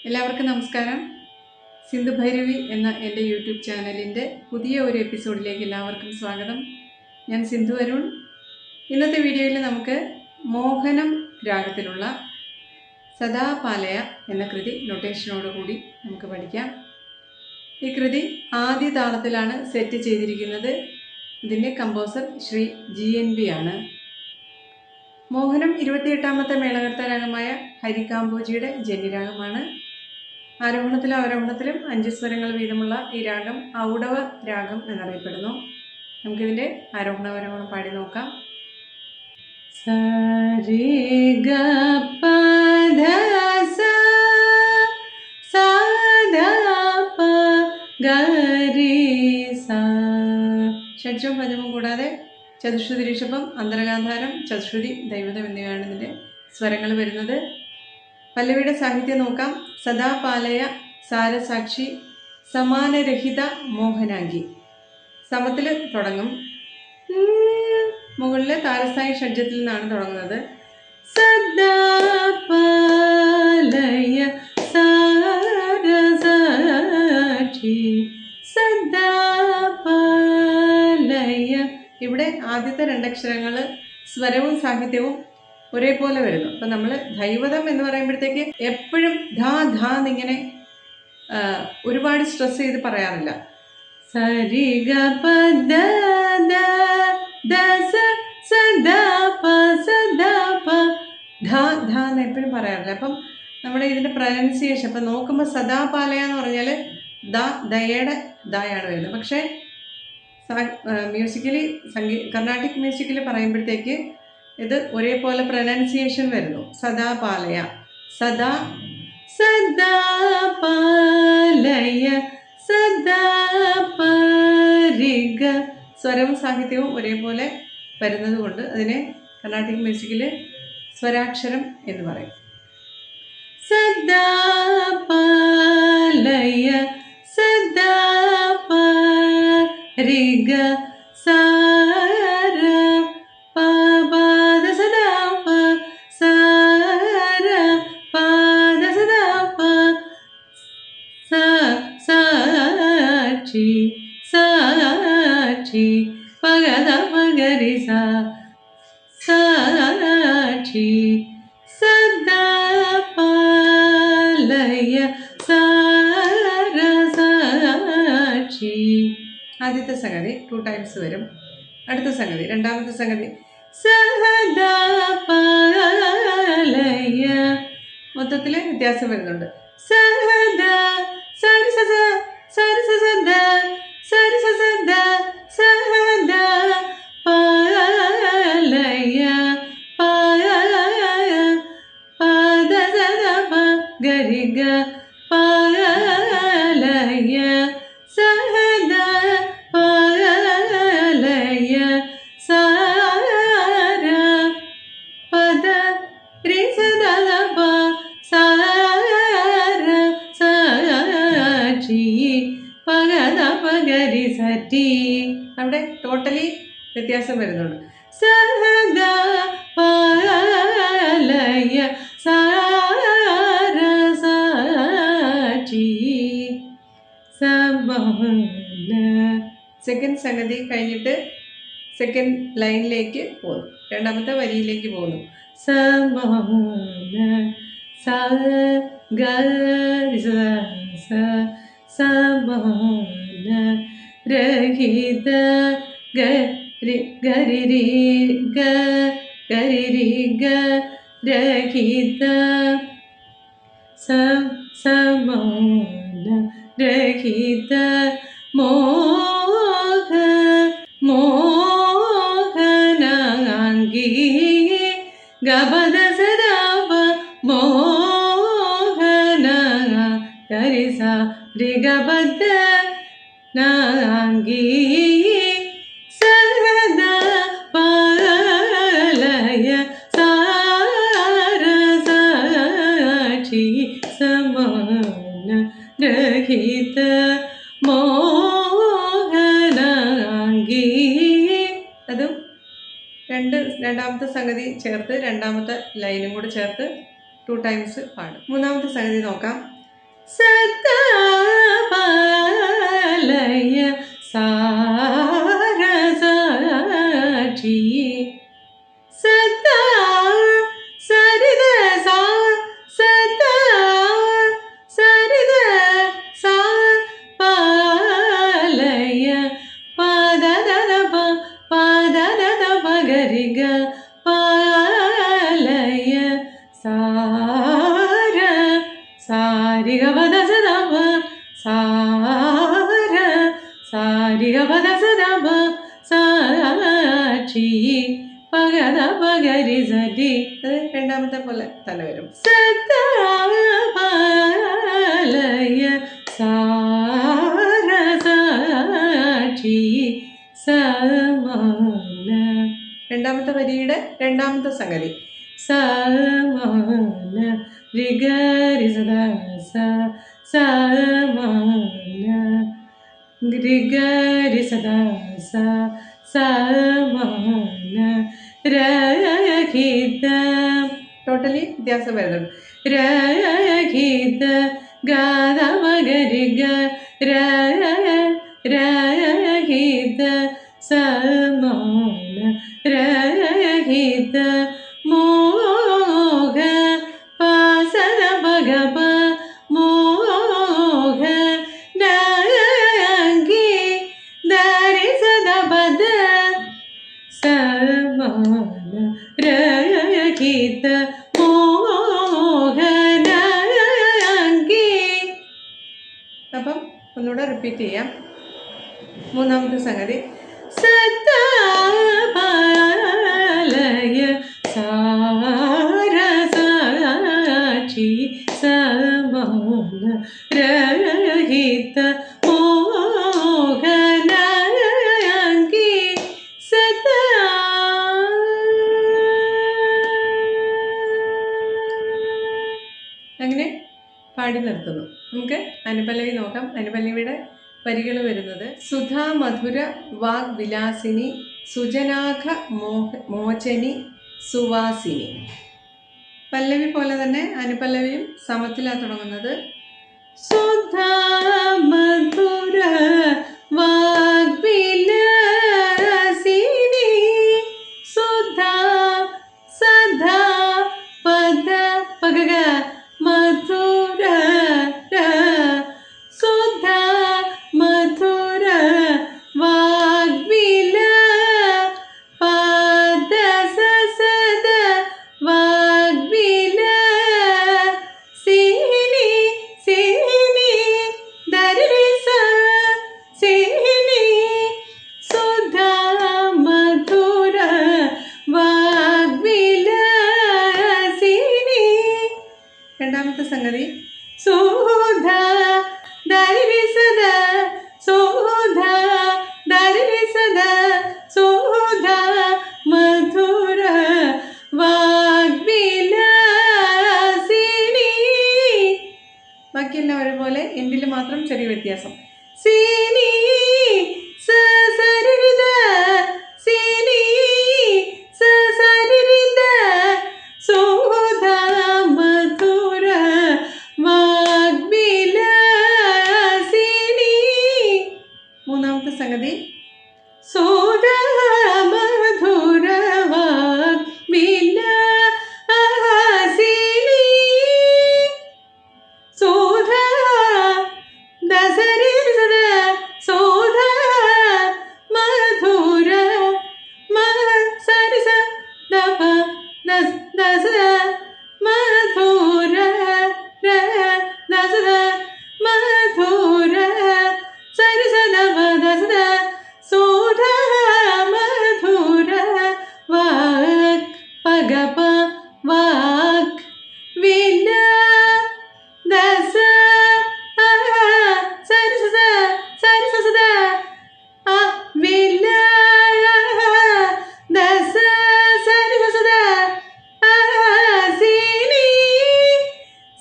എല്ലാവർക്കും നമസ്കാരം. സിന്ധു ഭൈരവി എന്ന എൻ്റെ യൂട്യൂബ് ചാനലിൻ്റെ പുതിയ ഒരു എപ്പിസോഡിലേക്ക് എല്ലാവർക്കും സ്വാഗതം. ഞാൻ സിന്ധു അരുൺ. ഇന്നത്തെ വീഡിയോയിൽ നമുക്ക് മോഹനം രാഗത്തിലുള്ള സദാപാലയ എന്ന കൃതി നൊട്ടേഷനോടുകൂടി നമുക്ക് പഠിക്കാം. ഈ കൃതി ആദ്യ താളത്തിലാണ് സെറ്റ് ചെയ്തിരിക്കുന്നത്. ഇതിൻ്റെ കമ്പോസർ ശ്രീ GNV ആണ്. മോഹനം 28ാമത്തെ മേളകർത്ത രാഗമായ ഹരികാംബോജിയുടെ ജന്യരാഗമാണ്. ആരോഹണത്തിലും അവരോഹണത്തിലും 5 സ്വരങ്ങൾ വീതമുള്ള ഈ രാഗം ഔഡവ രാഗം എന്നറിയപ്പെടുന്നു. നമുക്കിതിൻ്റെ ആരോഹണ അവരോഹണം പാടി നോക്കാം. സരി ഗ പ ധ സ സ ധ പ ഗ രി സ. ഷഡ്ജവും പഞ്ചമവും കൂടാതെ ചതുശ്രുതി ഋഷഭം, അന്തരഗാന്ധാരം, ചതുശ്രുതി, ദൈവതം എന്നിവയാണ് ഇതിൻ്റെ സ്വരങ്ങൾ വരുന്നത്. പല്ലവിയുടെ സാഹിത്യം നോക്കാം. സദാപാലയ സാരസാക്ഷി സമാനരഹിത മോഹനാംഗി. സമത്തിൽ തുടങ്ങും. മുകളിലെ താരസ്ഥായി ഷഡ്ജത്തിൽ നിന്നാണ് തുടങ്ങുന്നത്. സദാപാലയ സാരസാക്ഷി സദാപാലയ. ഇവിടെ ആദ്യത്തെ 2 അക്ഷരങ്ങൾ സ്വരവും സാഹിത്യവും ഒരേപോലെ വരുന്നു. അപ്പം നമ്മൾ ദൈവതം എന്ന് പറയുമ്പോഴത്തേക്ക് എപ്പോഴും ധാ ധാ എന്നിങ്ങനെ ഒരുപാട് സ്ട്രെസ് ചെയ്ത് പറയാറില്ല. സരി ഗ പ ദ ദ ദ സ സ ദ പ സ ദ പ ധാ ധാ എന്ന് എപ്പോഴും പറയാറില്ല. അപ്പം നമ്മുടെ ഇതിൻ്റെ പ്രൊനൗൺസിയേഷൻ അപ്പം നോക്കുമ്പോൾ സദാപാലയ എന്ന് പറഞ്ഞാൽ ദയയുടെ ദയാണ് വരുന്നത്. പക്ഷേ മ്യൂസിക്കലി കർണാട്ടിക് മ്യൂസിക്കിൽ പറയുമ്പോഴത്തേക്ക് ഇത് ഒരേപോലെ പ്രൊനൗൺസിയേഷൻ വരുന്നു. സദാപാലയ സദാ സദാപാലയ സദാപരിഗ. സ്വരവും സാഹിത്യവും ഒരേപോലെ വരുന്നത് കൊണ്ട് അതിനെ കർണാട്ടിക് മ്യൂസിക്കിൽ സ്വരാക്ഷരം എന്ന് പറയും. സദാപാലയ സദാപരിഗ സാര പാദ സദാ പ സാര പാദ സദാ പ സാക്ഷി സാക്ഷി പഗദ പഗരി സ സാക്ഷി സദാപാലയ സാരസാക്ഷി. ആദ്യത്തെ സംഗതി 2 times വരും. അടുത്ത സംഗതി, രണ്ടാമത്തെ സംഗതി സഹദാപാലയ. മൊത്തത്തിൽ വ്യത്യാസം വരുന്നുണ്ട്. സഹദ സരി സ സരി സ സദ സരി സ സദ സഹദ പാലയ പാലയ പാദ സദ പ ഗരി ഗ പാലയ സഹദ പാലയ സാര പദ രി സദ പ സാര സാക്ഷി പഗദ പഗരി സറ്റി. അവിടെ ടോട്ടലി വ്യത്യാസം വരുന്നുണ്ട്. സഹദ പാലയ സാര സാക്ഷി സമാന. സെക്കൻഡ് സംഗതി കഴിഞ്ഞിട്ട് സെക്കൻഡ് ലൈനിലേക്ക് പോകുന്നു, രണ്ടാമത്തെ വരിയിലേക്ക് പോകുന്നു. സമാന സ ഗ സ സമാന രഹിത ഗരി ഗരി ഗ ഗരി ഗ രഹിത സമാന രഹിത മോഹ മോഹനാംഗി ഗബദ സദാപ മോഹന ഗരി സ രി ഗബദ നാംഗി സദാ പാലയ സാരസാക്ഷി സമാന രഹിത മോഹനാംഗി. അതും രണ്ടാമത്തെ സംഗതി ചേർത്ത് രണ്ടാമത്തെ ലൈനും കൂടെ ചേർത്ത് 2 times പാടും. മൂന്നാമത്തെ സംഗതി നോക്കാം. സദാ പാലയ സാരസാക്ഷി സദാ സരിത സാ സദാ സരിത സാ പാലയ പദദദ പദദദ പഗരിഗ പാലയ സാര സാരിഗ പദ സദപ സാര സാരിഗ പദ സദപ സാക്ഷി പഗദ പഗരി സരി. രണ്ടാമത്തെ പോലെ തന്നെ വരും. സദാ പാലയ സാരസാക്ഷി സമാന. രണ്ടാമത്തെ വരിയുടെ രണ്ടാമത്തെ സംഗതി സമാന രിഗരി സദാ സമാന രിഗരി സദാ സമാന രഹിത. ടോട്ടലി വ്യത്യാസം വരുന്നുണ്ട്. രഹിത ഗാധ മഗരിഗ രഹിത സമാന രഹിത മോഹ പാസന ഭഗവ മോഹ നാഗി ദരി സദപദ സമാന രഹിത മോഹ നാഗി. അപ്പം ഒന്നുകൂടെ റിപ്പീറ്റ് ചെയ്യാം. മൂന്നാമത്തെ സംഗതി സദാ പാലയ സാരസാക്ഷി സമാന രഹിത മോഹനാംഗി സദാ. അങ്ങനെ പാടി നിർത്തുന്നു. നമുക്ക് അനുപല്ലവി നോക്കാം. അനുപല്ലവിയുടെ വരികൾ വരുന്നത് സുധാ മധുര വാഗ് വിലാസിനി സുജനാഘ മോചനി സുവാസിനി. പല്ലവി പോലെ തന്നെ അനുപല്ലവിയും സമത്തിലാണ് തുടങ്ങുന്നത്. സുധാ മധുര വാഗ് വിലാസിനി സുധാ സദാ പദ പഗ മധുര സുധാ മധുര വാഗ്വില പദ സദ വാഗ്വില സിനി സിനി ദരി സിനി സുധാ മധുര വാഗ്വില സിനി. രണ്ടാമത്തെ സംഗതി സുധ ദരി സദ സുധ ദരി സദ സുധ മധുര വാഗ്വിലാസിനി. ബാക്കിയെല്ലാം ഒരുപോലെ, എൻഡിൽ മാത്രം ചെറിയ വ്യത്യാസം. സിനി സരിത സിനി സരിത സുധ മധുര വാഗ്വിലാസിനി. മൂന്നാമത്തെ സംഗതി സുധ മധുര വാഗ്വിലാസിനി സുധ ദസരി സദ സുധ മധുര സരി ദപ ദസ മധുര ദസ മധുര സരി സദപ ദസ സുധ മധുര വാഗ് പഗപ വാഗ് വില ദസ സരി സദ വില ദസ സരി സദ സിനി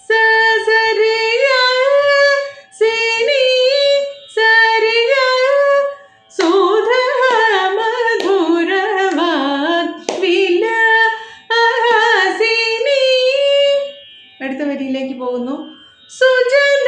സരി സിനി സരി സുധ മധുര വാഗ്വിലാസിനി. അടുത്ത വരിയിലേക്ക് പോകുന്നു. സുജന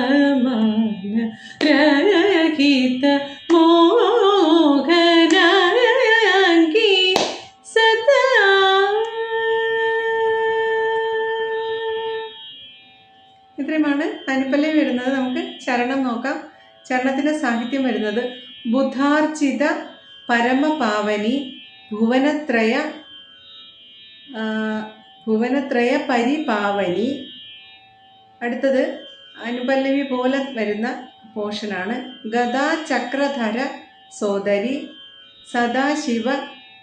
സമാന രഹിത മോഹനാംഗി സദാ. ഇത്രയുമാണ് അനുപല്ലവി വരുന്നത്. നമുക്ക് ചരണം നോക്കാം. ചരണത്തിൻ്റെ സാഹിത്യം വരുന്നത് ബുധാർച്ചിത പരമപാവനി ഭുവനത്രയ പരിപാവനി. അടുത്തത് അനുപല്ലവി പോലെ വരുന്ന പോർഷനാണ് ഗദാചക്രധര സോദരി സദാശിവ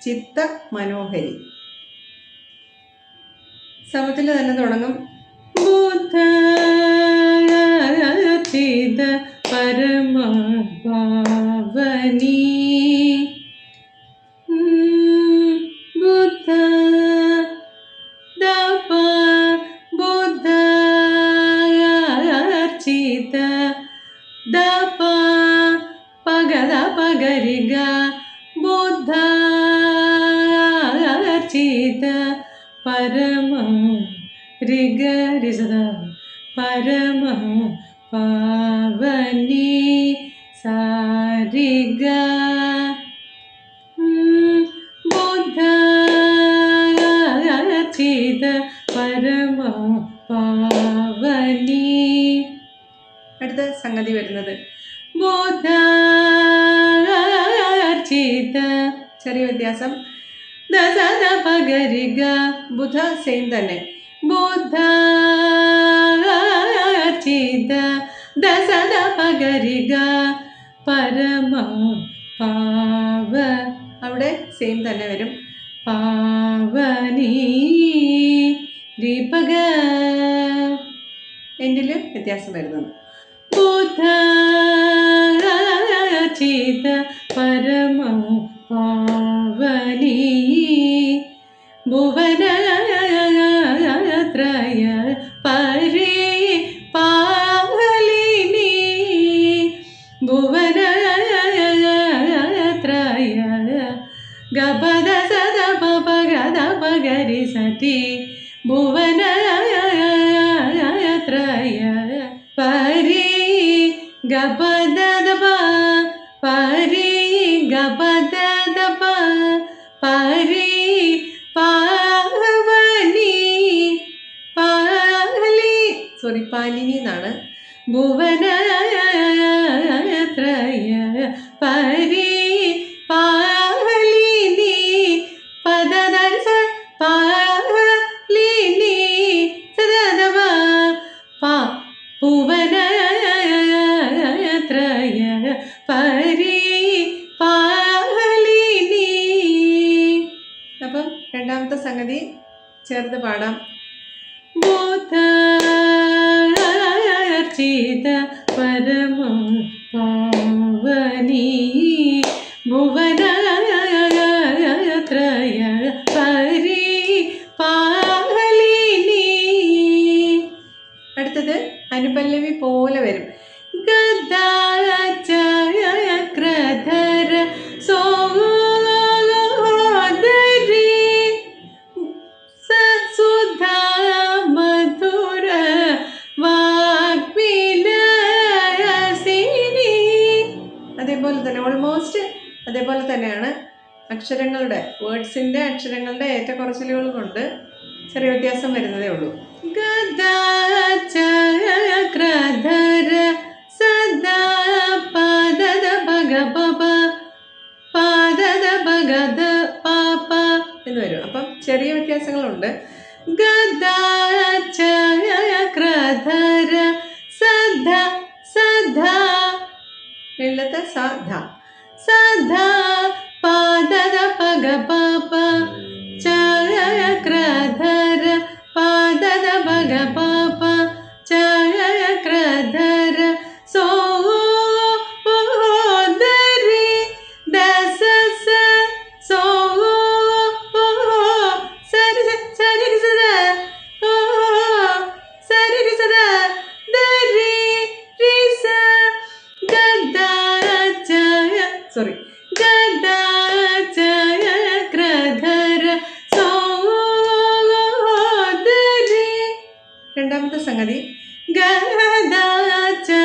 ചിത്ത മനോഹരി. സമത്തിൽ തന്നെ തുടങ്ങും. ബുധാർച്ചിത പരമപാവനി ദപ പഗദ പഗരിഗ ബുദ്ധാർച്ചിത പരമ രിഗ രിസദ പരമ പാവനി സാരിഗ ബുദ്ധാർച്ചിത പരമ പാവനി. അടുത്ത സംഗതി വരുന്നത് ബുധാർച്ചിത, ചെറിയ വ്യത്യാസം, ദസദ പഗരിഗ ബുധ സെയിം തന്നെ, ബുധാർച്ചിത ദസദ പഗരിഗ പരമ പാവ, അവിടെ സെയിം തന്നെ വരും, പാവനി ദീപക, എൻഡിൽ വ്യത്യാസം വരുന്നത്. ബുധാർച്ചിത പരമ പാവനി ഭുവനത്രയ പരിപാവലിനി ഭുവനത്രയ ഗപദ സദ പഗദ പഗരി സതി ഭുവനത്രയ പരി ഗപദ പരി ഗപദ പരി പാവനി പാലിനി എന്നാണ്. ഭുവനത്രയ പരി പാലിനി പദദർശ പാലിനി സദദവ ഭുവനത്രയ പരി പാലിനി. അപ്പം രണ്ടാമത്തെ സംഗതി ചേർത്ത് പാടാം. ബുധാർച്ചിത പരമ പാവനി ഭുവനത്രയ പരി പാലിനി. അടുത്തത് അനുപല്ലവി പോലെ വരും. ഗദാചക്രധര സോദരി സുധാ മധുര വാഗ്വിലാസിനി. അതേപോലെ തന്നെ ഓൾമോസ്റ്റ് അതേപോലെ തന്നെയാണ്. അക്ഷരങ്ങളുടെ വേർഡ്സിൻ്റെ അക്ഷരങ്ങളുടെ ഏറ്റക്കുറച്ചിലുകൾ കൊണ്ട് ചെറിയ വ്യത്യാസം വരുന്നതേ ഉള്ളൂ. ഗദാചക്രധര സദാ പദദ ഭഗ പപ പാദദ ഭഗദ പാപ എന്ന് വരും. അപ്പം ചെറിയ വ്യത്യാസങ്ങളുണ്ട്. ഗദാചക്രധര സദ സദ വെള്ളത്തെ സധ സധ പാദദ ഭഗ പാപ ചക്രധര പാദദ ഭഗ പാപ ചക്രധര സോദരി ദസ സോ സരി സരി സദ സരി സദ ദരി റിസ ഗദാചക്രധര സോദരി. രണ്ടാമത്തെ സംഗതി ഗദാചക്രധര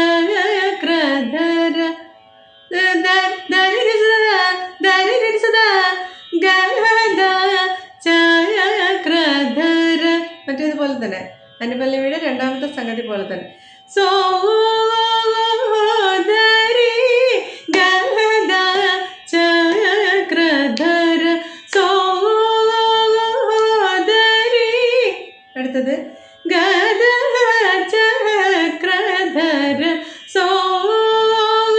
അതുപോലെ തന്നെ അനുപല്ലവിയുടെ രണ്ടാമത്തെ സംഗതി പോലെ തന്നെ. സോദരി ഗദ ചക്രധര സോദരി. അടുത്തത് ഗദ ചക്രധര സോദരി.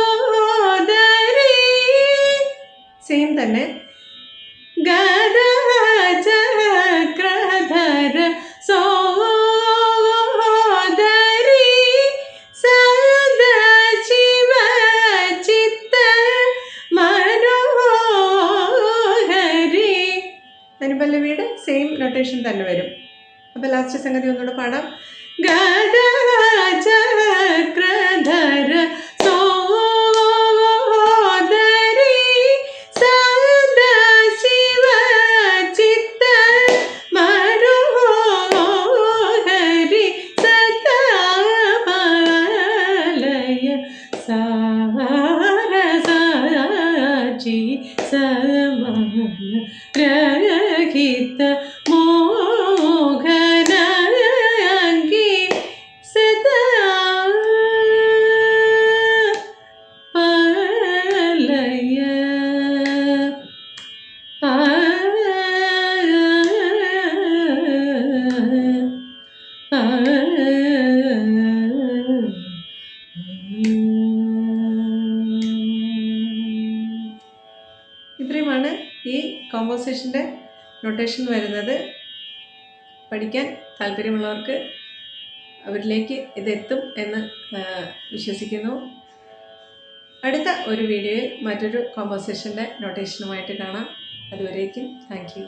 സെയിം തന്നെ ഗദ ചക്രധര സോദരി സദാശിവ ചിത്ത മനോഹരി. അനുപല്ലവിയുടെ സെയിം നൊട്ടേഷൻ തന്നെ വരും. അപ്പോൾ ലാസ്റ്റ് സംഗതി ഒന്നുകൂടെ പാടാം. ഗദ ചക്രധര സോദരി സദാശിവ ചിത്ത മനോഹരി സദാമലയ സാരസാചി സമന രഹിത മോഹനാംഗി സദാ പലയ. ഇത്രയുമാണ് ഈ കോമ്പോസിഷൻ്റെ നൊട്ടേഷൻ വരുന്നത്. പഠിക്കാൻ താല്പര്യമുള്ളവർക്ക് അവരിലേക്ക് ഇതെത്തും എന്ന് വിശ്വസിക്കുന്നു. അടുത്ത ഒരു വീഡിയോയിൽ മറ്റൊരു കോമ്പോസിഷൻ്റെ നൊട്ടേഷനുമായിട്ട് കാണാം. അതുവരേക്കും താങ്ക് യു.